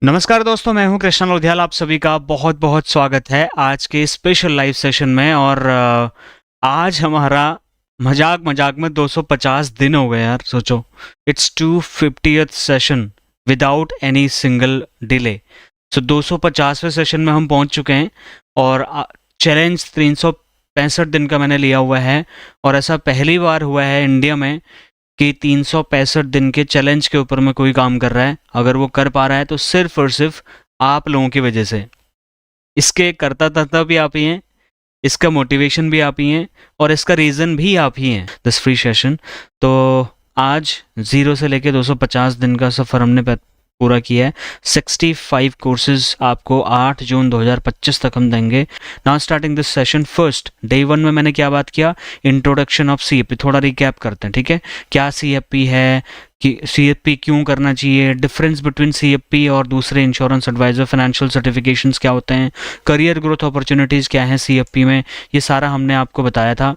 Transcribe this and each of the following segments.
नमस्कार दोस्तों, मैं हूं कृष्णा लोधियाल। आप सभी का बहुत बहुत स्वागत है आज के स्पेशल लाइव सेशन में। और आज हमारा मजाक मजाक में 250 दिन हो गए यार, सोचो। It's 250th session without any single delay. So 250वें सेशन में हम पहुंच चुके हैं और चैलेंज 365 दिन का मैंने लिया हुआ है। और ऐसा पहली बार हुआ है इंडिया में कि 365 दिन के चैलेंज के ऊपर में कोई काम कर रहा है। अगर वो कर पा रहा है तो सिर्फ और सिर्फ आप लोगों की वजह से। इसके करता धरता भी आप ही हैं, इसका मोटिवेशन भी आप ही हैं और इसका रीज़न भी आप ही हैं, दिस फ्री सेशन। तो आज 0 से लेके 250 दिन का सफ़र हमने पूरा किया है। 65 कोर्सेज आपको 8 जून 2025 तक हम देंगे। Now starting this session, first day 1 में मैंने क्या बात किया, इंट्रोडक्शन ऑफ सीएफपी। थोड़ा रिकैप करते हैं, ठीक है। क्या सीएफपी है, कि सीएफपी क्यों करना चाहिए, डिफरेंस बिटवीन सीएफपी और दूसरे इंश्योरेंस एडवाइजर, फाइनेंशियल सर्टिफिकेशंस क्या होते हैं, करियर ग्रोथ अपॉर्चुनिटीज़ क्या हैं सीएफपी में, ये सारा हमने आपको बताया था।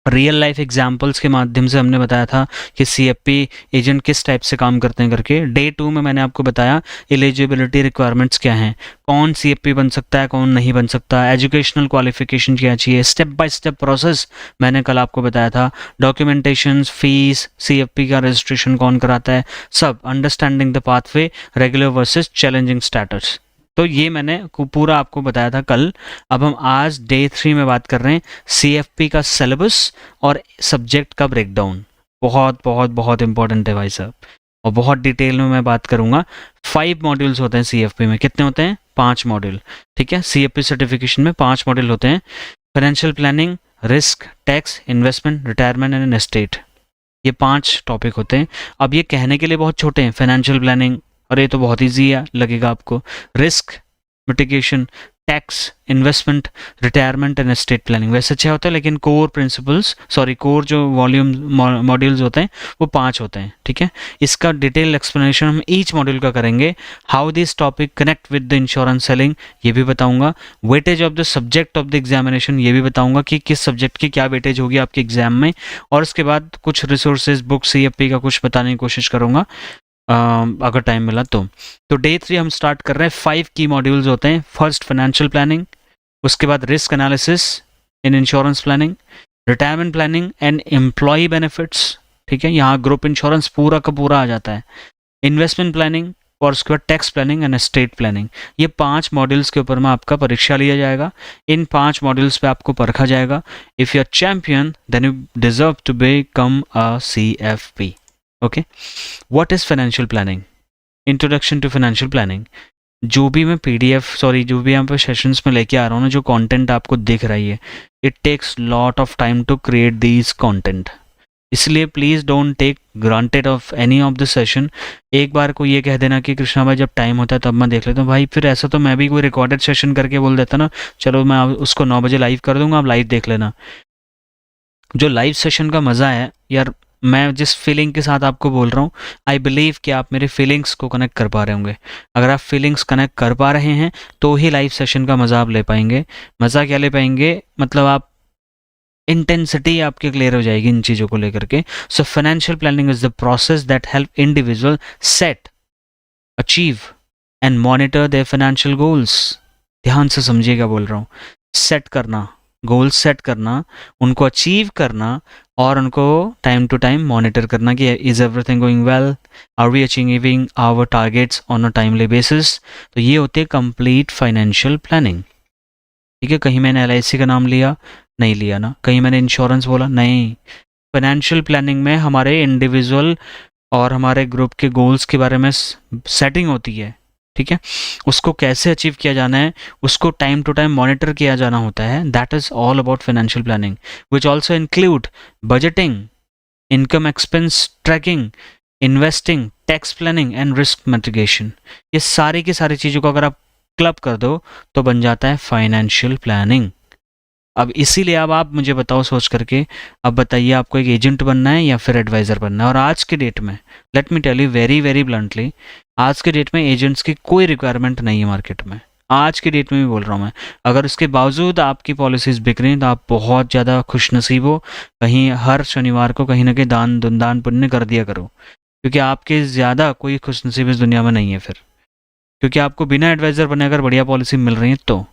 रियल लाइफ एग्जाम्पल्स के माध्यम से हमने बताया था कि सीएफपी एजेंट किस टाइप से काम करते हैं करके। डे 2 में मैंने आपको बताया एलिजिबिलिटी रिक्वायरमेंट्स क्या हैं, कौन सीएफपी बन सकता है, कौन नहीं बन सकता, एजुकेशनल क्वालिफिकेशन क्या चाहिए, स्टेप बाय स्टेप प्रोसेस मैंने कल आपको बताया था, डॉक्यूमेंटेशन, फीस, सीएफपी का रजिस्ट्रेशन कौन कराता है, सब। Understanding the pathway, regular versus challenging status. तो ये मैंने पूरा आपको बताया था कल। अब हम आज डे 3 में बात कर रहे हैं सीएफपी का सिलेबस और सब्जेक्ट का ब्रेकडाउन। बहुत बहुत बहुत इंपॉर्टेंट है भाई साहब, और बहुत डिटेल में मैं बात करूंगा। 5 मॉड्यूल्स होते हैं सीएफपी में। कितने होते हैं? 5 मॉड्यूल, ठीक है। सीएफपी सर्टिफिकेशन में 5 मॉड्यूल होते हैं। Financial planning, risk, tax, investment, retirement and estate, ये 5 टॉपिक होते हैं। अब ये कहने के लिए बहुत छोटे हैं, फाइनेंशियल प्लानिंग, और ये तो बहुत ईजी है लगेगा आपको। Risk mitigation, tax, investment, retirement and estate planning वैसे अच्छा होता है, लेकिन कोर प्रिंसिपल्स, कोर जो वॉल्यूम मॉड्यूल्स होते हैं वो 5 होते हैं, ठीक है। इसका डिटेल एक्सप्लेनेशन हम ईच मॉड्यूल का करेंगे। How this topic connect with the insurance selling, ये भी बताऊंगा। Weightage of the subject of the examination, ये भी बताऊंगा कि किस सब्जेक्ट की क्या वेटेज होगी आपके एग्जाम में। और उसके बाद कुछ रिसोर्सेज, बुक, सीएफपी का कुछ बताने की कोशिश करूंगा अगर टाइम मिला तो डे 3 हम स्टार्ट कर रहे हैं। 5 की मॉड्यूल्स होते हैं। फर्स्ट फाइनेंशियल प्लानिंग, उसके बाद risk analysis in insurance planning, retirement planning and employ benefits, ठीक है, यहाँ ग्रुप इंश्योरेंस पूरा का पूरा आ जाता है। इन्वेस्टमेंट प्लानिंग और उसके बाद tax planning and estate planning. ये 5 मॉड्यूल्स के ऊपर में आपका परीक्षा लिया जाएगा। इन 5 मॉड्यूल्स पे आपको परखा जाएगा। If you are champion then you deserve to become a CFP. Okay, what is financial planning? Introduction to financial planning. जो भी मैं जो भी यहाँ पे सेशंस में लेके आ रहा हूँ ना, जो कंटेंट आपको दिख रही है, it takes lot of time to create these content. इसलिए please don't take granted of any of the session. एक बार को ये कह देना कि कृष्णा भाई जब टाइम होता है तब मैं देख लेता हूँ, भाई फिर ऐसा तो मैं भी कोई रिकॉर्डेड सेशन करके बोल देता ना, चलो मैं उसको 9 बजे लाइव कर दूंगा, आप लाइव देख लेना। जो लाइव सेशन का मज़ा है यार, मैं जिस फीलिंग के साथ आपको बोल रहा हूँ, आई बिलीव कि आप मेरे फीलिंग्स को कनेक्ट कर पा रहे होंगे। अगर आप फीलिंग्स कनेक्ट कर पा रहे हैं तो ही लाइव सेशन का मज़ा आप ले पाएंगे। मज़ा क्या ले पाएंगे, मतलब आप इंटेंसिटी आपकी क्लियर हो जाएगी इन चीज़ों को लेकर के। So financial planning is the process that help individual set, achieve and monitor there financial goals. ध्यान से समझिएगा बोल रहा हूँ। सेट करना, गोल सेट करना, उनको अचीव करना और उनको टाइम टू टाइम मॉनिटर करना कि is everything going well, are we achieving our targets on a timely basis. तो ये होती है कंप्लीट फाइनेंशियल प्लानिंग, ठीक है। कहीं मैंने एलआईसी का नाम लिया, नहीं लिया ना, कहीं मैंने इंश्योरेंस बोला, नहीं। फाइनेंशियल प्लानिंग में हमारे इंडिविजुअल और हमारे ग्रुप के गोल्स के बारे में सेटिंग होती है, ठीक है। उसको कैसे अचीव किया जाना है, उसको टाइम टू टाइम मॉनिटर किया जाना होता है। That is all about financial planning, which also include budgeting, income expense tracking, investing, tax planning and risk mitigation. ये सारी की सारी चीज़ों को अगर आप क्लब कर दो तो बन जाता है फाइनेंशियल प्लानिंग। अब इसीलिए अब आप मुझे बताओ सोच करके, अब बताइए आपको एक एजेंट बनना है या फिर एडवाइज़र बनना है। और आज के डेट में let me tell you very very bluntly, आज के डेट में एजेंट्स की कोई रिक्वायरमेंट नहीं है मार्केट में। आज की डेट में भी बोल रहा हूँ मैं। अगर उसके बावजूद आपकी पॉलिसीज़ बिक रही हैं तो आप बहुत ज़्यादा खुशनसीब हो। कहीं हर शनिवार को कहीं ना कहीं दान पुण्य कर दिया करो, क्योंकि आपके ज़्यादा कोई खुशनसीब इस दुनिया में नहीं है फिर। क्योंकि आपको बिना एडवाइज़र बने अगर बढ़िया पॉलिसी मिल रही है तो।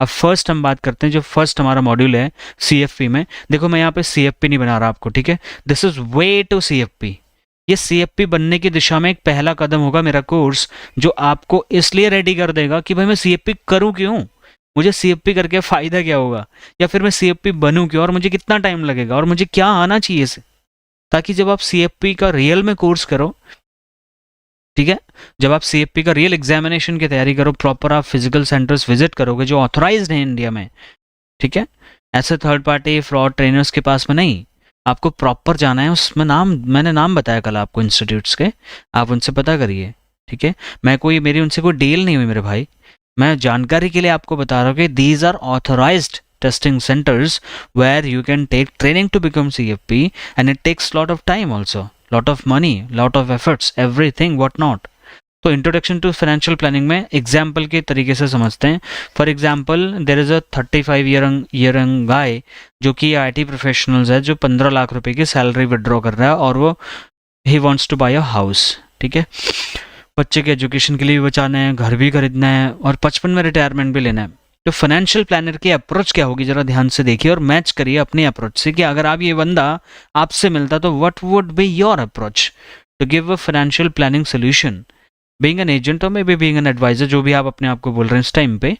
अब फर्स्ट हम बात करते हैं, जो फर्स्ट हमारा मॉड्यूल है सीएफपी में। देखो मैं यहाँ पे सीएफपी नहीं बना रहा आपको, ठीक है, this is way to CFP. ये सीएफपी बनने की दिशा में एक पहला कदम होगा मेरा कोर्स, जो आपको इसलिए रेडी कर देगा कि भाई मैं सीएफपी करूं क्यों, मुझे सीएफपी करके फायदा क्या होगा, या फिर मैं सीएफपी बनूं क्यों और मुझे कितना टाइम लगेगा और मुझे क्या आना चाहिए इसे, ताकि जब आप सीएफपी का रियल में कोर्स करो, ठीक है, जब आप सीएफपी का रियल एग्जामिनेशन की तैयारी करो, प्रॉपर आप फिजिकल सेंटर्स विजिट करोगे जो ऑथोराइज्ड हैं इंडिया में, ठीक है, ऐसे थर्ड पार्टी फ्रॉड ट्रेनर्स के पास में नहीं, आपको प्रॉपर जाना है। उसमें नाम मैंने नाम बताया कल आपको इंस्टीट्यूट्स के, आप उनसे पता करिए, ठीक है। मैं कोई मेरी उनसे कोई डील नहीं हुई मेरे भाई, मैं जानकारी के लिए आपको बता रहा हूँ कि these are authorized testing centers where you can take training to become CFP, and it takes lot of time also, lot of money, lot of efforts, everything what not. तो इंट्रोडक्शन टू फाइनेंशियल प्लानिंग में example के तरीके से समझते हैं। For example there is a 35 year young guy जो कि IT professionals है, जो 15 लाख रुपए की सैलरी विड्रॉ कर रहा है और वो he wants two by a house, ठीक है, बच्चे के एजुकेशन के लिए भी बचाना है, घर भी खरीदना है और 55 में रिटायरमेंट भी लेना है। तो फाइनेंशियल प्लानर की अप्रोच क्या होगी, जरा ध्यान से देखिए और मैच करिए अपनी अप्रोच से कि अगर आप ये बंदा आपसे मिलता तो what would be your approach to give a financial planning solution, being an agent और maybe being an adviser, जो भी आप अपने आप को बोल रहे हैं इस टाइम पे,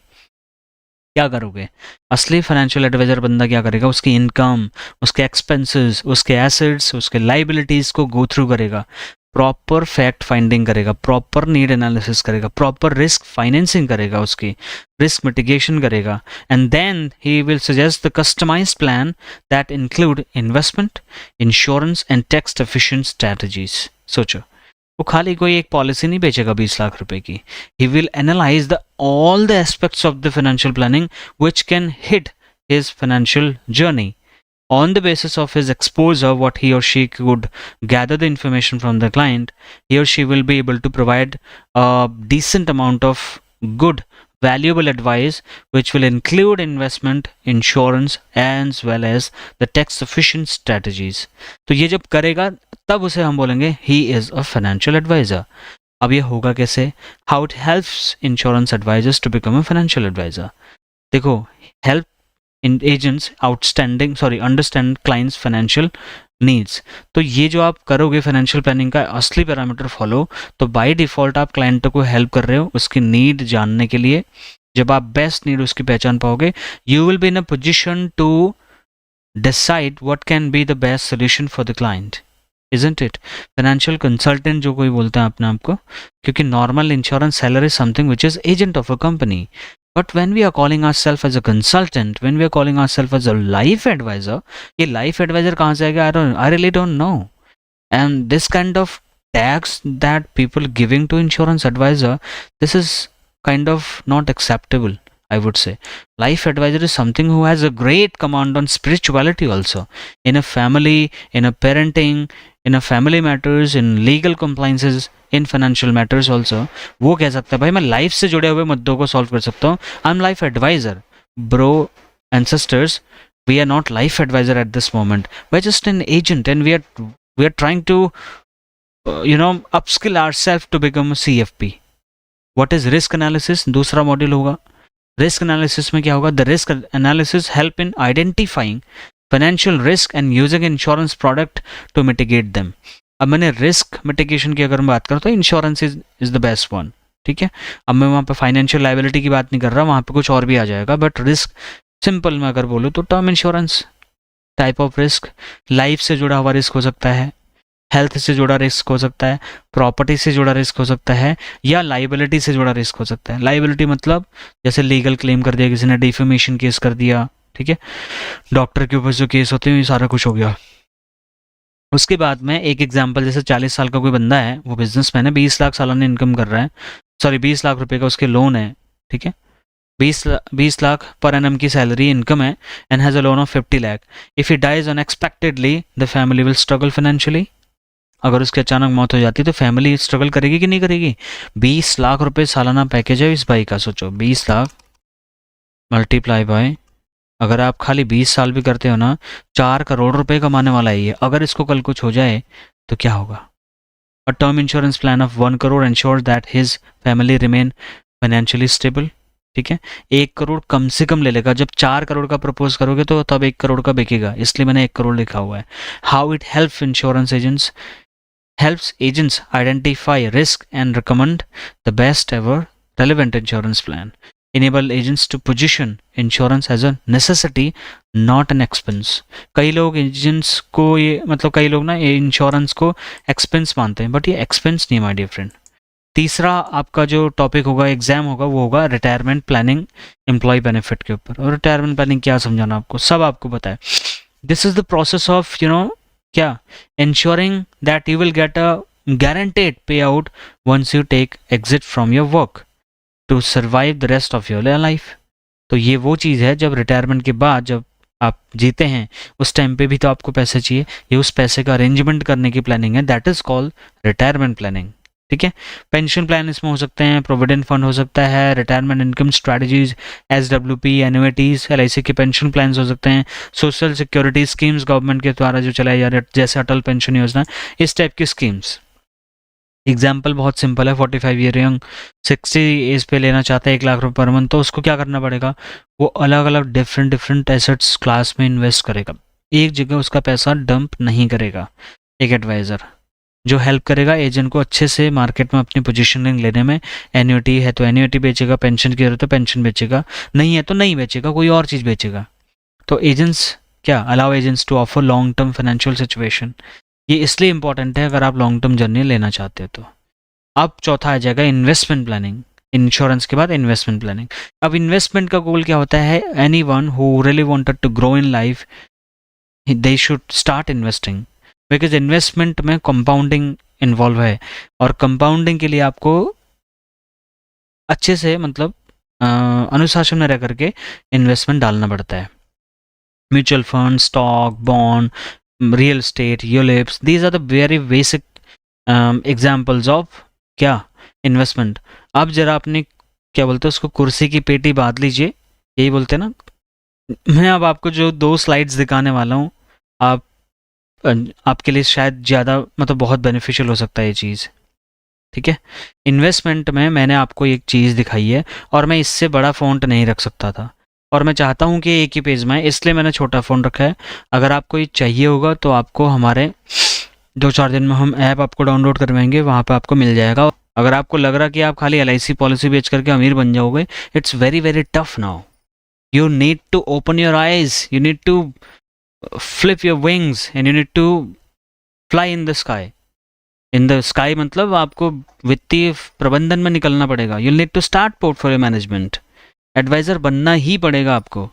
क्या करोगे। असली फाइनेंशियल एडवाइजर बंदा क्या करेगा, उसकी इनकम, उसके एक्सपेंसेस, उसके एसेट्स, उसके लाइबिलिटीज को गो थ्रू करेगा, प्रॉपर फैक्ट फाइंडिंग करेगा, प्रॉपर नीड एनालिसिस करेगा, प्रॉपर रिस्क फाइनेंसिंग करेगा, उसकी रिस्क मिटिगेशन करेगा, and then he will suggest the customized plan that include investment, insurance and tax efficient strategies. सोचो, वो खाली कोई एक पॉलिसी नहीं बेचेगा 20 लाख रुपए की, he will analyse the all the aspects of the financial planning which can hit his financial journey. On the basis of his exposure, what he or she could gather the information from the client, he or she will be able to provide a decent amount of good, valuable advice, which will include investment, insurance, as well as the tax efficient strategies. तो ये जब करेगा तब उसे हम बोलेंगे he is a financial advisor. अब ये होगा कैसे? How it helps insurance advisors to become a financial advisor. देखो, help in agents understand clients financial needs. तो ये जो आप करोगे फाइनेंशियल प्लानिंग का असली पैरामीटर फॉलो, तो बाय डिफॉल्ट आप क्लाइंट को हेल्प कर रहे हो उसकी नीड जानने के लिए। जब आप बेस्ट नीड उसकी पहचान पाओगे, you will be in a position to decide what can be the best solution for the client, isn't it. Financial consultant जो कोई बोलता है अपने आप को, क्योंकि normal insurance seller is something which is agent of a company. But when we are calling ourselves as a consultant, when we are calling ourselves as a life advisor, ये life advisor कहाँ से आएगा? I really don't know. And this kind of tax that people giving to insurance advisor, this is kind of not acceptable, I would say. Life advisor is something who has a great command on spirituality also. In a family, in a parenting, in a family matters, in legal compliances, in financial matters also, वो कह सकता है भाई मैं life से जुड़े हुए मुद्दों को सॉल्व कर सकता हूँ, I am life advisor. Bro and sisters, we are not life advisor at this moment, we are just an agent and we are trying to upskill ourself to become a CFP. What is risk analysis? दूसरा module होगा. Risk analysis में क्या होगा? The risk analysis help in identifying financial risk and using insurance product to mitigate them. अब मैंने risk mitigation की अगर मैं बात करूँ तो insurance is the best one, ठीक है. अब मैं वहाँ पे फाइनेंशियल लाइबिलिटी की बात नहीं कर रहा, वहाँ पे कुछ और भी आ जाएगा, बट रिस्क सिंपल में अगर बोलूँ तो term insurance, type of risk, life से जुड़ा हुआ रिस्क हो सकता है, हेल्थ से जुड़ा रिस्क हो सकता है, प्रॉपर्टी से जुड़ा रिस्क हो सकता है, या लाइबिलिटी से जुड़ा रिस्क हो सकता है. लाइबिलिटी मतलब जैसे लीगल क्लेम कर दिया किसी ने, डिफेमेशन केस कर दिया, ठीक है, डॉक्टर के ऊपर जो केस होते हैं, ये सारा कुछ हो गया. उसके बाद में एक एग्जांपल, जैसे 40 साल का कोई बंदा है, वो बिजनेसमैन है, 20 लाख सालाना इनकम कर रहा है, 20 लाख रुपए का उसके लोन है, ठीक है, 20 लाख पर एनम की सैलरी इनकम है, and has a loan of 50 lakh. If he dies unexpectedly, the family will struggle financially. अगर उसकी अचानक मौत हो जाती है तो फैमिली स्ट्रगल करेगी कि नहीं करेगी? 20 लाख रुपए सालाना पैकेज है इस भाई का. सोचो 20 लाख मल्टीप्लाई बाय, अगर आप खाली 20 साल भी करते हो ना, 4 करोड़ रुपए कमाने वाला है ये. अगर इसको कल कुछ हो जाए तो क्या होगा? A term insurance plan of 1 crore ensures that his family remain financially stable. ठीक है, 1 करोड़ कम से कम ले लेगा। जब 4 करोड़ का प्रपोज करोगे तो तब 1 करोड़ का बिकेगा, इसलिए मैंने 1 करोड़ लिखा हुआ है। How it help insurance agents, helps agents identify risk and recommend the best ever relevant insurance plan. Enable agents to position insurance as a necessity, not an expense. कई लोग एजेंट्स को ये मतलब कई लोग ना ये इंश्योरेंस को एक्सपेंस मानते हैं, बट ये एक्सपेंस नहीं, माय डियर फ्रेंड। तीसरा आपका जो टॉपिक होगा, एग्जाम होगा, वो होगा रिटायरमेंट प्लानिंग एम्प्लॉय बेनिफिट के ऊपर। और रिटायरमेंट प्लानिंग क्या समझाना आपको, सब आपको पता है। This is the process of क्या ensuring that you will get a guaranteed payout once you take exit from your work to survive the rest of your life। तो ये वो चीज़ है जब रिटायरमेंट के बाद जब आप जीते हैं उस टाइम पे भी तो आपको पैसे चाहिए, ये उस पैसे का अरेंजमेंट करने की प्लानिंग है, that is called retirement planning. ठीक है, पेंशन प्लान इसमें हो सकते हैं, प्रोविडेंट फंड हो सकता है, retirement income strategies, SWP, एन्युइटीज, LIC के पेंशन प्लान हो सकते हैं, सोशल सिक्योरिटी स्कीम्स गवर्नमेंट के द्वारा जो चलाए जा रहे हैं जैसे अटल पेंशन योजना, इस टाइप की स्कीम्स। एग्जाम्पल बहुत सिंपल है, 45 ईयर यंग 60 एज पे लेना चाहता है 1 लाख रुपये पर मंथ, तो उसको क्या करना पड़ेगा, वो अलग अलग डिफरेंट एसेट्स क्लास में इन्वेस्ट करेगा, एक जगह उसका पैसा डंप नहीं करेगा। एक एडवाइज़र जो हेल्प करेगा एजेंट को अच्छे से मार्केट में अपनी पोजीशनिंग लेने में। एन्युटी है तो एन्युटी बेचेगा, पेंशन की जरूरत है तो पेंशन बेचेगा, नहीं है तो नहीं बेचेगा, कोई और चीज़ बेचेगा। तो एजेंट्स क्या allow agents to offer long term financial situation. ये इसलिए इंपॉर्टेंट है अगर आप लॉन्ग टर्म जर्नी लेना चाहते हो तो। अब चौथा आ जाएगा इन्वेस्टमेंट प्लानिंग, इंश्योरेंस के बाद इन्वेस्टमेंट प्लानिंग। अब इन्वेस्टमेंट का गोल क्या होता है, anyone who really wanted to grow in life they should start investing, because investment में कंपाउंडिंग इन्वॉल्व है, और कंपाउंडिंग के लिए आपको अच्छे से मतलब अनुशासन में रह करके इन्वेस्टमेंट डालना पड़ता है। Mutual fund, stock, bond, real estate, ULIPs, these are the very basic examples of क्या इन्वेस्टमेंट। अब जरा अपनी क्या बोलते हैं उसको, कुर्सी की पेटी बांध लीजिए, यही बोलते हैं ना। मैं अब आपको जो 2 स्लाइड्स दिखाने वाला हूँ, आपके लिए शायद ज़्यादा मतलब बहुत बेनिफिशियल हो सकता है ये चीज़। ठीक है, इन्वेस्टमेंट में मैंने आपको एक चीज़ दिखाई है और मैं इससे बड़ा फ़ॉन्ट नहीं रख सकता था, और मैं चाहता हूँ कि एक ही पेज में, इसलिए मैंने छोटा फ़ॉन्ट रखा है। अगर आपको ये चाहिए होगा तो आपको हमारे 2-4 दिन में हम ऐप आपको डाउनलोड करवाएंगे, वहाँ पे आपको मिल जाएगा। अगर आपको लग रहा कि आप खाली LIC पॉलिसी बेच करके अमीर बन जाओगे, it's very very tough now. You need to open your eyes, you need to flip your wings and you need to fly in the sky। in the sky मतलब आपको वित्तीय प्रबंधन में निकलना पड़ेगा। you need to start portfolio management, advisor बनना ही पड़ेगा, आपको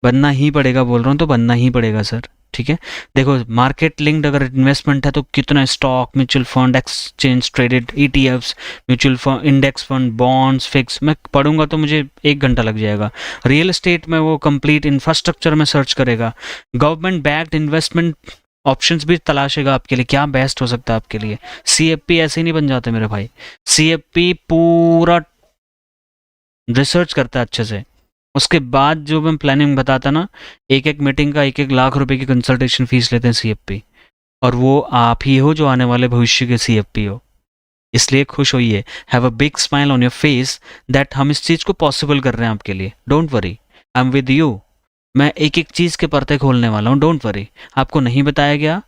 बनना ही पड़ेगा, बोल रहा हूँ तो बनना ही पड़ेगा सर। ठीक है, देखो मार्केट लिंक्ड अगर इन्वेस्टमेंट है तो कितना stock, mutual fund, exchange traded ETFs, mutual fund, index fund, bonds, fix, मैं पढ़ूंगा तो मुझे 1 घंटा लग जाएगा। रियल एस्टेट में वो कंप्लीट इंफ्रास्ट्रक्चर में सर्च करेगा। गवर्नमेंट बैक्ड इन्वेस्टमेंट ऑप्शंस भी तलाशेगा आपके लिए, क्या बेस्ट हो सकता है आपके लिए। CFP ऐसे ही नहीं बन जाते मेरे भाई, CFP पूरा रिसर्च करता है अच्छे से। उसके बाद जो मैं प्लानिंग बताता ना, एक मीटिंग का 1-1 लाख रुपए की कंसल्टेशन फीस लेते हैं CFP, और वो आप ही हो जो आने वाले भविष्य के CFP हो। इसलिए खुश होइए, have a big smile on your face that हम इस चीज़ को पॉसिबल कर रहे हैं आपके लिए। Don't worry, I am with you. मैं एक चीज़ के परते खोलने वाला हूँ, डोंट वरी। आपको नहीं बताया गया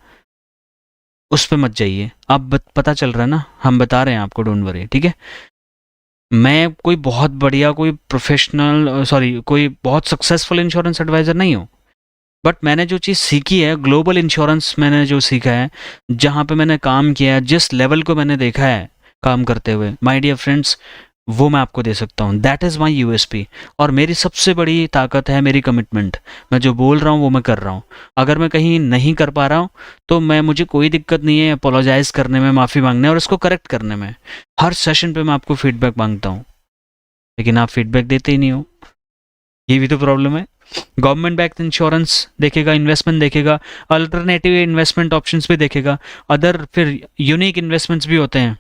उस पर मत जाइए, अब पता चल रहा है ना, हम बता रहे हैं आपको, डोंट वरी। ठीक है, मैं कोई बहुत बढ़िया, कोई प्रोफेशनल, कोई बहुत सक्सेसफुल इंश्योरेंस एडवाइज़र नहीं हूँ, बट मैंने जो चीज़ सीखी है, ग्लोबल इंश्योरेंस मैंने जो सीखा है, जहाँ पे मैंने काम किया है, जिस लेवल को मैंने देखा है काम करते हुए, माय डियर फ्रेंड्स, वो मैं आपको दे सकता हूँ। दैट इज़ माई USP, और मेरी सबसे बड़ी ताकत है मेरी कमिटमेंट। मैं जो बोल रहा हूँ वो मैं कर रहा हूँ। अगर मैं कहीं नहीं कर पा रहा हूँ तो मुझे कोई दिक्कत नहीं है अपोलोजाइज़ करने में, माफ़ी मांगने और इसको करेक्ट करने में। हर सेशन पे मैं आपको फीडबैक मांगता हूँ, लेकिन आप फीडबैक देते ही नहीं हो, ये भी तो प्रॉब्लम है। गवर्नमेंट बैक्ड इंश्योरेंस देखेगा, इन्वेस्टमेंट देखेगा, अल्टरनेटिव इन्वेस्टमेंट ऑप्शंस भी देखेगा, अदर फिर यूनिक इन्वेस्टमेंट्स भी होते हैं।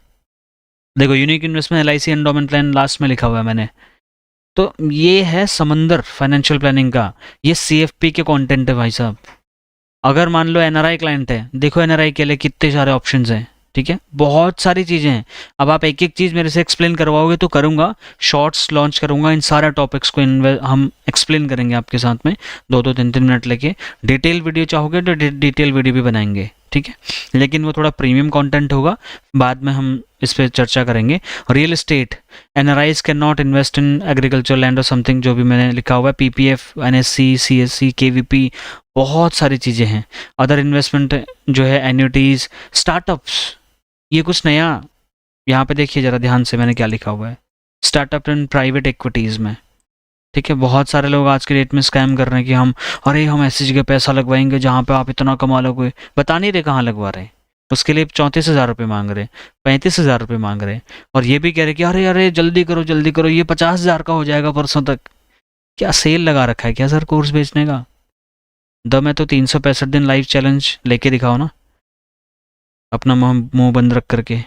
देखो unique investment LIC endowment plan last में लिखा हुआ है मैंने। तो ये है समंदर फाइनेंशियल प्लानिंग का, ये CFP के कंटेंट है भाई साहब। अगर मान लो एनआरआई क्लाइंट है, देखो एनआरआई के लिए कितने सारे ऑप्शंस हैं, ठीक है, बहुत सारी चीज़ें हैं। अब आप एक एक चीज़ मेरे से एक्सप्लेन करवाओगे तो करूँगा, शॉर्ट्स लॉन्च करूँगा, इन सारे टॉपिक्स को हम एक्सप्लेन करेंगे आपके साथ में, 2-2 3-3 मिनट लेके। डिटेल वीडियो चाहोगे तो डिटेल वीडियो भी बनाएंगे, ठीक है, लेकिन वो थोड़ा प्रीमियम कंटेंट होगा, बाद में हम इस पर चर्चा करेंगे। Real estate, NRIs can not invest in agriculture land और समथिंग, जो भी मैंने लिखा हुआ है, पीपीएफ, एनएससी, सीएससी, केवीपी, बहुत सारी चीज़ें हैं। अदर इन्वेस्टमेंट जो है एन्युटीज, स्टार्टअप्स, ये कुछ नया, यहाँ पे देखिए जरा ध्यान से मैंने क्या लिखा हुआ है, स्टार्टअप एंड प्राइवेट इक्विटीज़ में, ठीक है। बहुत सारे लोग आज के डेट में स्कैम कर रहे हैं कि हम ऐसी जगह पैसा लगवाएंगे जहाँ पे आप इतना कमा लोगे, बता नहीं रहे कहाँ लगवा रहे हैं। उसके लिए 34,000 रुपये मांग रहे, 35,000 रुपये मांग रहे, और ये भी कह रहे कि अरे अरे जल्दी करो ये 50,000 का हो जाएगा परसों तक। क्या सेल लगा रखा है क्या सर कोर्स बेचने का? मैं तो 365 दिन लाइव चैलेंज लेके दिखाओ ना, अपना मुंह बंद रख करके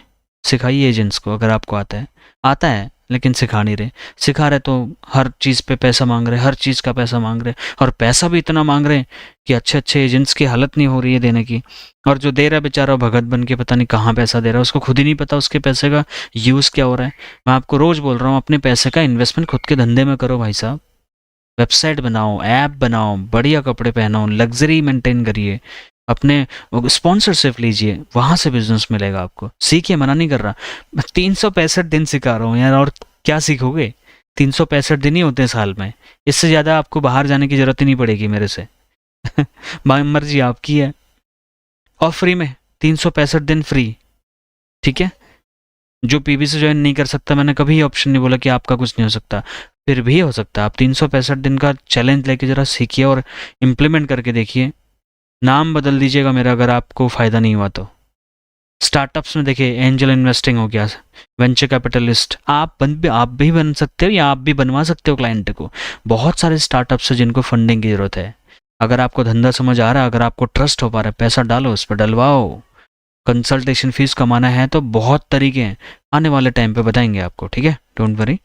सिखाइए एजेंट्स को, अगर आपको आता है लेकिन सिखा नहीं रहे। सिखा रहे तो हर चीज़ पे पैसा मांग रहे, हर चीज़ का पैसा मांग रहे, और पैसा भी इतना मांग रहे कि अच्छे अच्छे एजेंट्स की हालत नहीं हो रही है देने की। और जो दे रहा है बेचारा भगत बन के पता नहीं कहाँ पैसा दे रहा है, उसको खुद ही नहीं पता उसके पैसे का यूज़ क्या हो रहा है। मैं आपको रोज़ बोल रहा हूँ, अपने पैसे का इन्वेस्टमेंट खुद के धंधे में करो भाई साहब। वेबसाइट बनाओ, ऐप बनाओ, बढ़िया कपड़े पहनो, लग्जरी मेंटेन करिए, अपने स्पॉन्सरशिप लीजिए, वहां से बिजनेस मिलेगा आपको। सीखिए, मना नहीं कर रहा, मैं 365 दिन सिखा रहा हूँ यार, और क्या सीखोगे? 365 दिन ही होते हैं साल में, इससे ज़्यादा आपको बाहर जाने की ज़रूरत ही नहीं पड़ेगी मेरे से। मर्जी आपकी है, और फ्री में 365 दिन फ्री, ठीक है। जो पीबी से ज्वाइन नहीं कर सकता, मैंने कभी ऑप्शन नहीं बोला कि आपका कुछ नहीं हो सकता, फिर भी हो सकता है। आप 365 दिन का चैलेंज लेके जरा सीखिए और इम्प्लीमेंट करके देखिए। नाम बदल दीजिएगा मेरा अगर आपको फ़ायदा नहीं हुआ तो। स्टार्टअप्स में देखिए, एंजल इन्वेस्टिंग हो गया, वेंचर कैपिटलिस्ट, आप भी बन सकते हो, या आप भी बनवा सकते हो क्लाइंट को। बहुत सारे स्टार्टअप्स हैं जिनको फंडिंग की ज़रूरत है। अगर आपको धंधा समझ आ रहा है, अगर आपको ट्रस्ट हो पा रहा है, पैसा डालो, उस पर डलवाओ। कंसल्टेशन फीस कमाना है तो बहुत तरीके हैं, आने वाले टाइम पे बताएंगे आपको, ठीक है, डोंट वरी।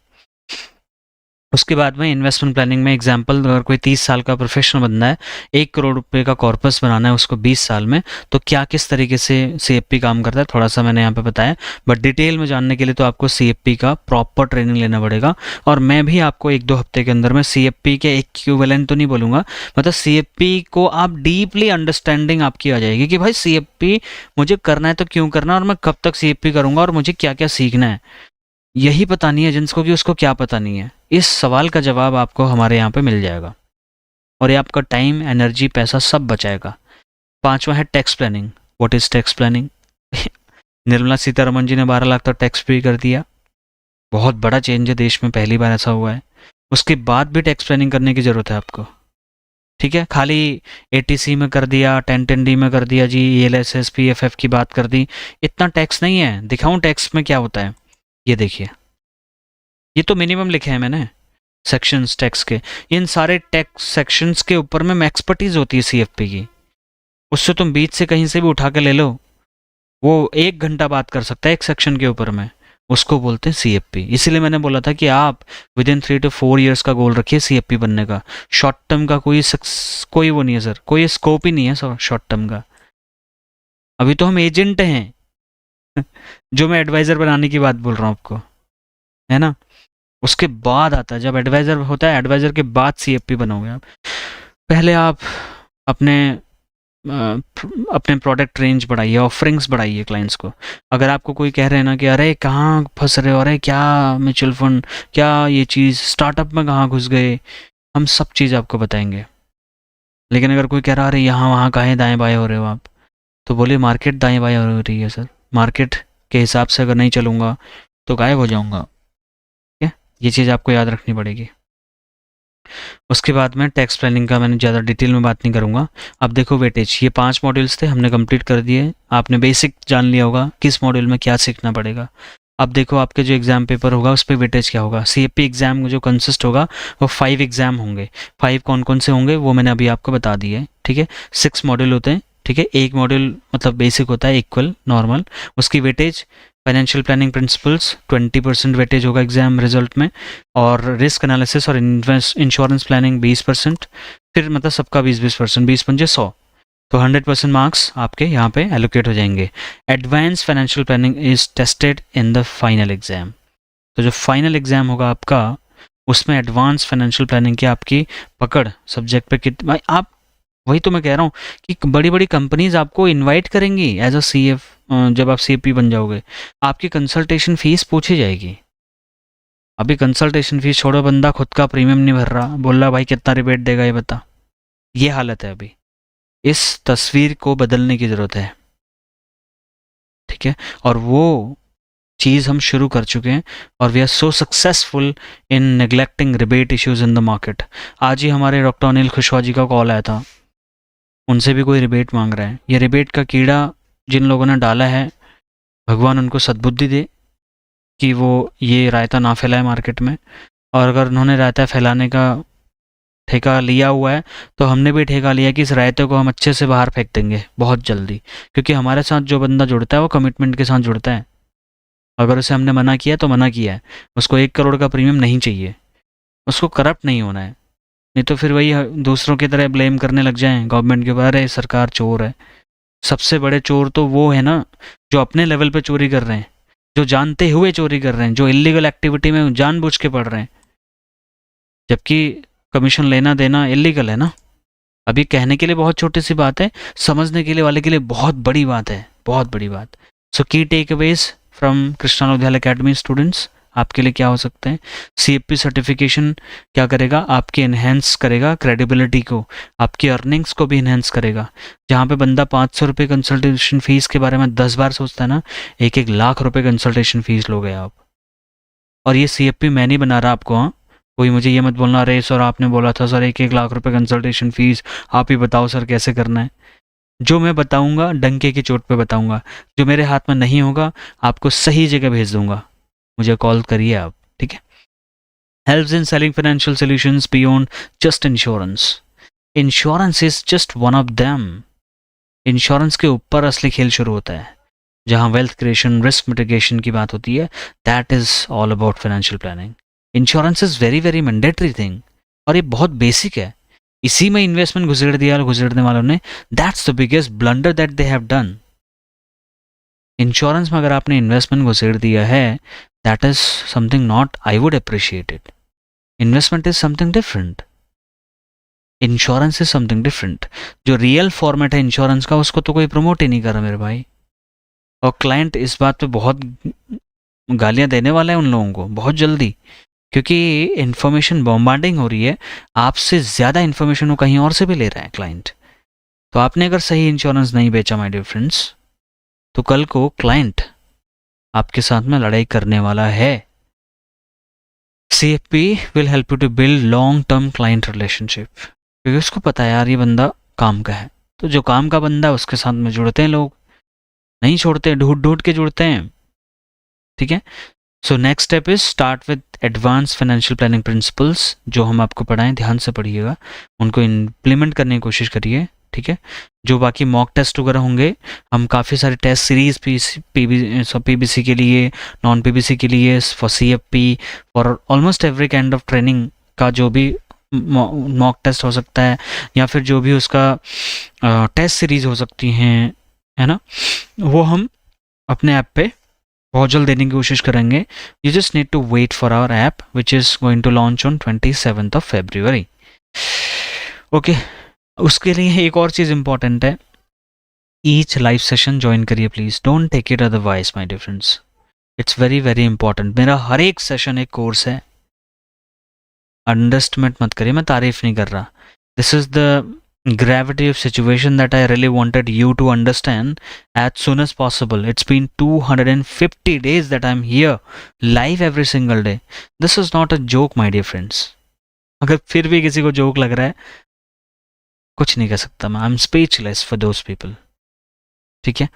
उसके बाद में इन्वेस्टमेंट प्लानिंग में एग्जांपल, अगर कोई 30 साल का प्रोफेशनल बंदा है, 1 करोड़ रुपए का कॉर्पस बनाना है उसको 20 साल में, तो क्या किस तरीके से सीएफपी काम करता है थोड़ा सा मैंने यहाँ पे बताया। बट डिटेल में जानने के लिए तो आपको सीएफपी का प्रॉपर ट्रेनिंग लेना पड़ेगा, और मैं भी आपको 1-2 हफ्ते के अंदर में सीएफपी के इक्विवेलेंट तो नहीं बोलूँगा, मतलब सीएफपी को आप डीपली अंडरस्टैंडिंग आपकी आ जाएगी कि भाई सीएफपी मुझे करना है तो क्यों करना है, और मैं कब तक सीएफपी करूँगा, और मुझे क्या क्या सीखना है। यही पता नहीं है एजेंट्स को कि उसको क्या पता नहीं है। इस सवाल का जवाब आपको हमारे यहाँ पे मिल जाएगा, और ये आपका टाइम, एनर्जी, पैसा सब बचाएगा। 5वां है tax planning. What is tax planning? Nirmala Sitharaman ji ने 12 लाख तक टैक्स फ्री कर दिया, बहुत बड़ा चेंज है देश में, पहली बार ऐसा हुआ है। उसके बाद भी टैक्स प्लानिंग करने की ज़रूरत है आपको, ठीक है। खाली एटीसी में कर दिया, 1010D में कर दिया जी, ELSS PFF की बात कर दी, इतना टैक्स नहीं है। दिखाऊं टैक्स में क्या होता है? ये देखिए, ये तो मिनिमम लिखे हैं मैंने सेक्शंस टैक्स के। इन सारे टैक्स सेक्शंस के ऊपर में एक्सपर्टीज होती है सीएफपी की, उससे तुम बीच से कहीं से भी उठा के ले लो, वो 1 घंटा बात कर सकता है एक सेक्शन के ऊपर में, उसको बोलते हैं सीएफपी। इसीलिए मैंने बोला था कि आप विद इन 3 to 4 ईयर्स का गोल रखिए सीएफपी बनने का। शॉर्ट टर्म का कोई वो नहीं है सर, कोई स्कोप ही नहीं है सर शॉर्ट टर्म का। अभी तो हम एजेंट हैं। जो मैं एडवाइजर बनाने की बात बोल रहा हूँ आपको, है ना, उसके बाद आता है, जब एडवाइजर होता है, एडवाइजर के बाद सीएफपी बनोगे आप। पहले आप अपने अपने प्रोडक्ट रेंज बढ़ाइए, ऑफरिंग्स बढ़ाइए क्लाइंट्स को। अगर आपको कोई कह रहे हैं ना कि अरे कहाँ फंस रहे हो, अरे क्या म्यूचुअल फंड, क्या ये चीज़, स्टार्टअप में कहाँ घुस गए, हम सब चीज़ आपको बताएंगे। लेकिन अगर कोई कह रहा है अरे यहाँ वहाँ कहाँ दाएँ बाएँ हो रहे हो आप, तो बोलिए मार्केट दाएँ बाएँ हो रही है सर, मार्केट के हिसाब से अगर नहीं चलूँगा तो गायब हो जाऊँगा। ये चीज़ आपको याद रखनी पड़ेगी। उसके बाद में टैक्स प्लानिंग का मैंने ज़्यादा डिटेल में बात नहीं करूँगा। अब देखो वेटेज, ये 5 मॉड्यूल्स थे, हमने कंप्लीट कर दिए। आपने बेसिक जान लिया होगा किस मॉड्यूल में क्या सीखना पड़ेगा। अब देखो आपके जो एग्ज़ाम पेपर होगा उस पर वेटेज क्या होगा। सीएफपी एग्ज़ाम जो कंसिस्ट होगा वो 5 एग्ज़ाम होंगे। 5 कौन कौन से होंगे वो मैंने अभी आपको बता दिए है, ठीक है। 6 मॉड्यूल होते हैं, ठीक है। एक मॉड्यूल मतलब बेसिक होता है, इक्वल नॉर्मल, उसकी weightage financial planning principles 20% weightage होगा एग्जाम रिजल्ट में, और रिस्क एनालिसिस और इंश्योरेंस प्लानिंग 20%, फिर मतलब सबका 20-20%, 20 पंजे 100, तो 100% मार्क्स आपके यहाँ पे एलोकेट हो जाएंगे। Advance financial planning is tested in the final exam. तो जो फाइनल एग्जाम होगा आपका, उसमें एडवांस फाइनेंशियल प्लानिंग की आपकी पकड़ सब्जेक्ट पे कितनी, भाई आप, वही तो मैं कह रहा हूँ कि बड़ी बड़ी कंपनीज आपको इनवाइट करेंगी एज अ CF। जब आप CFP बन जाओगे, आपकी कंसल्टेशन फीस पूछी जाएगी। अभी कंसल्टेशन फीस छोड़ो, बंदा खुद का प्रीमियम नहीं भर रहा, बोल रहा भाई कितना रिबेट देगा ये बता। ये हालत है अभी। इस तस्वीर को बदलने की ज़रूरत है, ठीक है। और वो चीज़ हम शुरू कर चुके हैं, और we are so successful in neglecting rebate issues in the market. आज ही हमारे डॉक्टर अनिल खुशवा जी का कॉल आया था, उनसे भी कोई रिबेट मांग रहा है। ये रिबेट का कीड़ा जिन लोगों ने डाला है, भगवान उनको सद्बुद्धि दे कि वो ये रायता ना फैलाए मार्केट में। और अगर उन्होंने रायता फैलाने का ठेका लिया हुआ है, तो हमने भी ठेका लिया कि इस रायते को हम अच्छे से बाहर फेंक देंगे बहुत जल्दी। क्योंकि हमारे साथ जो बंदा जुड़ता है वो कमिटमेंट के साथ जुड़ता है। अगर उसे हमने मना किया तो मना किया है, उसको 1 करोड़ का प्रीमियम नहीं चाहिए, उसको करप्ट नहीं होना है। नहीं तो फिर वही दूसरों की तरह ब्लेम करने लग जाएं गवर्नमेंट के ऊपर, अरे सरकार चोर है। सबसे बड़े चोर तो वो है ना जो अपने लेवल पे चोरी कर रहे हैं, जो जानते हुए चोरी कर रहे हैं, जो इलीगल एक्टिविटी में जानबूझ के पड़ रहे हैं, जबकि कमीशन लेना देना इलीगल है ना। अभी कहने के लिए बहुत छोटी सी बात है, समझने के लिए वाले के लिए बहुत बड़ी बात है, बहुत बड़ी बात। So key takeaways from Krishna Navodaya academy students आपके लिए क्या हो सकते हैं? CFP सर्टिफिकेशन क्या करेगा? आपकी इन्हेंस करेगा क्रेडिबिलिटी को, आपकी अर्निंग्स को भी इन्हेंस करेगा। जहाँ पे बंदा 500 रुपये कंसल्टेशन फीस के बारे में 10 बार सोचता है ना, 1-1 लाख रुपए कंसल्टेशन फीस लोगे आप। और ये CFP मैं नहीं बना रहा आपको, हाँ। कोई मुझे ये मत बोलना, अरे सर आपने बोला था सर 1-1 लाख रुपए कंसल्टेशन फीस, आप ही बताओ सर कैसे करना है। जो मैं बताऊंगा डंके की चोट पे बताऊंगा, जो मेरे हाथ में नहीं होगा आपको सही जगह भेज दूंगा, मुझे कॉल करिए आप, ठीक है। Helps in selling financial solutions beyond just insurance. Insurance is just one of them. Insurance के ऊपर असली खेल शुरू होता है, जहां वेल्थ क्रिएशन, रिस्क मिटिगेशन की बात होती है। That is all about financial planning. Insurance is very very mandatory thing, और ये बहुत बेसिक है। इसी में इन्वेस्टमेंट घुसेड़ने वालों ने, that's the biggest blunder that they have done. Insurance में अगर आपने इन्वेस्टमेंट घुसेड़ दिया है, that is something not I would appreciate it. Investment is something different, insurance is something different. जो रियल फॉर्मेट है इंश्योरेंस का, उसको तो कोई प्रमोट ही नहीं कर रहा मेरे भाई। और क्लाइंट इस बात पे बहुत गालियां देने वाला है उन लोगों को बहुत जल्दी, क्योंकि इन्फॉर्मेशन बॉम्बार्डिंग हो रही है। आपसे ज़्यादा इन्फॉर्मेशन वो कहीं और से भी ले रहा है क्लाइंट। तो आपने अगर सही इंश्योरेंस नहीं बेचा माय डियर फ्रेंड्स, तो कल को क्लाइंट आपके साथ में लड़ाई करने वाला है। CFP will help you to build long term client relationship, क्योंकि उसको पता है यार ये बंदा काम का है। तो जो काम का बंदा है उसके साथ में जुड़ते हैं लोग, नहीं छोड़ते, ढूंढ ढूंढ के जुड़ते हैं, ठीक है। So next step is start with advance financial planning principles. जो हम आपको पढ़ाएं ध्यान से पढ़िएगा, उनको इम्प्लीमेंट करने की कोशिश करिए, ठीक है। जो बाकी मॉक टेस्ट वगैरह होंगे, हम काफ़ी सारे टेस्ट सीरीज PBC के लिए, नॉन PBC के लिए, for CFP, for almost every kind of training का जो भी मॉक टेस्ट हो सकता है, या फिर जो भी उसका टेस्ट सीरीज हो सकती हैं, है ना, वो हम अपने ऐप पे बहुत जल्द देने की कोशिश करेंगे। You just need to wait for our app which is going to launch on 27th of February। Okay, उसके लिए एक और चीज़ इंपॉर्टेंट है, ईच लाइव सेशन ज्वाइन करिए please, don't take it otherwise my dear friends, it's very very important. मेरा हर एक सेशन एक कोर्स है, अंडरस्टिमेट मत करिए, मैं तारीफ नहीं कर रहा। This is the gravity of situation that I really wanted you to understand as soon as possible. It's been 250 days that I'm here live every single day. This is not a joke my dear friends. अगर फिर भी किसी को joke लग रहा है, कुछ नहीं कर सकता मैं, I'm speechless for those people. ठीक है,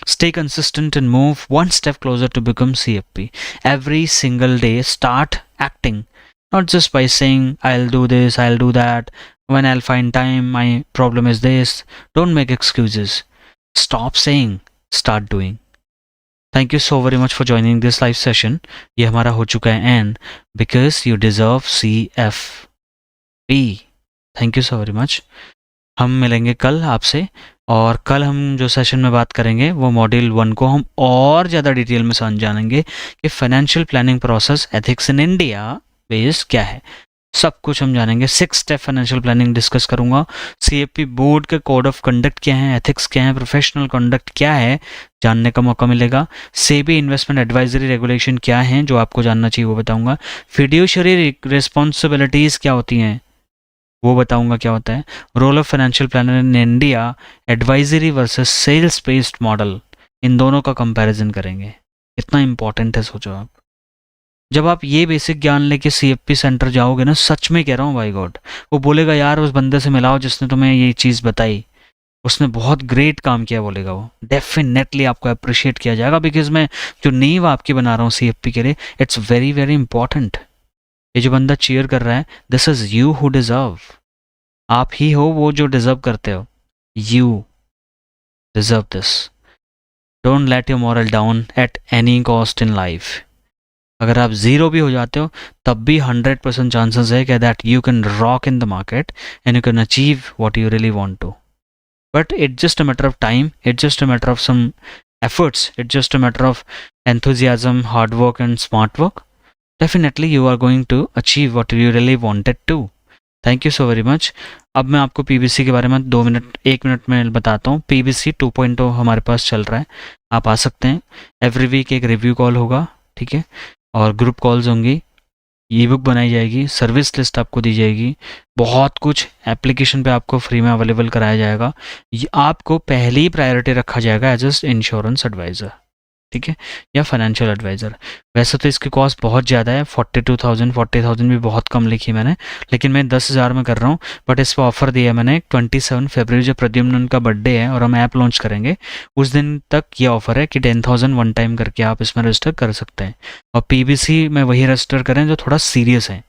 stay consistent and move one step closer to become CFP. Every single day start acting, not just by saying I'll do this, I'll do that, when I'll find time, my problem is this. Don't make excuses. Stop saying, start doing. Thank you so very much for joining this live session. ये हमारा हो चुका है end, because you deserve CFP. Thank you so very much. हम मिलेंगे कल आपसे, और कल हम जो सेशन में बात करेंगे वो मॉड्यूल 1 को हम और ज़्यादा डिटेल में समझ जानेंगे कि financial planning process ethics in India based क्या है। सब कुछ हम जानेंगे। 6 स्टेप फाइनेंशियल प्लानिंग डिस्कस करूंगा। सीएफपी बोर्ड के कोड ऑफ कंडक्ट क्या है, एथिक्स क्या है, प्रोफेशनल कंडक्ट क्या है, जानने का मौका मिलेगा। सेबी इन्वेस्टमेंट एडवाइजरी रेगुलेशन क्या है जो आपको जानना चाहिए वो बताऊंगा। फिड्यूशरी रिस्पॉन्सिबिलिटीज़ क्या होती हैं वो बताऊंगा क्या होता है। Role of financial planner in India, advisory versus sales based model, इन दोनों का कंपैरिजन करेंगे। कितना इंपॉर्टेंट है सोचो आप। जब आप ये बेसिक ज्ञान लेके सीएफपी सेंटर जाओगे ना, सच में कह रहा हूँ भाई गॉड, वो बोलेगा यार उस बंदे से मिलाओ जिसने तुम्हें ये चीज़ बताई, उसने बहुत ग्रेट काम किया, बोलेगा वो। डेफिनेटली आपको अप्रिशिएट किया जाएगा, बिकॉज मैं जो नींव आपकी बना रहा हूँ सीएफपी के लिए, इट्स वेरी वेरी इंपॉर्टेंट। ये जो बंदा चीयर कर रहा है, this is you who deserve. आप ही हो वो जो डिजर्व करते हो। You deserve this. Don't let your moral down at any cost in life. अगर आप ज़ीरो भी हो जाते हो तब भी 100% चांसेस है कि that you can rock in the market and you can achieve what you really want to. But it's just a matter of time, it's just a matter of some efforts, it's just a matter of enthusiasm, hard work and smart work. Definitely you are going to achieve what you really wanted to. Thank you so very much. अब मैं आपको PBC के बारे में 1 minute में बताता हूँ। PBC 2.0 हमारे पास चल रहा है, आप आ सकते हैं। एवरी वीक एक रिव्यू कॉल होगा, ठीक है, और ग्रुप कॉल्स होंगी, ई बुक बनाई जाएगी, सर्विस लिस्ट आपको दी जाएगी, बहुत कुछ एप्लीकेशन पे आपको फ्री में अवेलेबल कराया जाएगा। ये आपको पहली प्रायोरिटी रखा जाएगा एज ए इंश्योरेंस एडवाइज़र, ठीक है, या फाइनेंशियल एडवाइज़र। वैसे तो इसकी कॉस्ट बहुत ज़्यादा है, 42,000, 40,000 भी बहुत कम लिखी मैंने, लेकिन मैं 10,000 में कर रहा हूँ। बट इस पर ऑफर दिया मैंने 27 फरवरी, जो प्रद्युम्न का बर्थडे है और हम ऐप लॉन्च करेंगे उस दिन तक ये ऑफर है कि 10,000 वन टाइम करके आप इसमें रजिस्टर कर सकते हैं। और पीबीसी में वही रजिस्टर करें जो थोड़ा सीरियस है,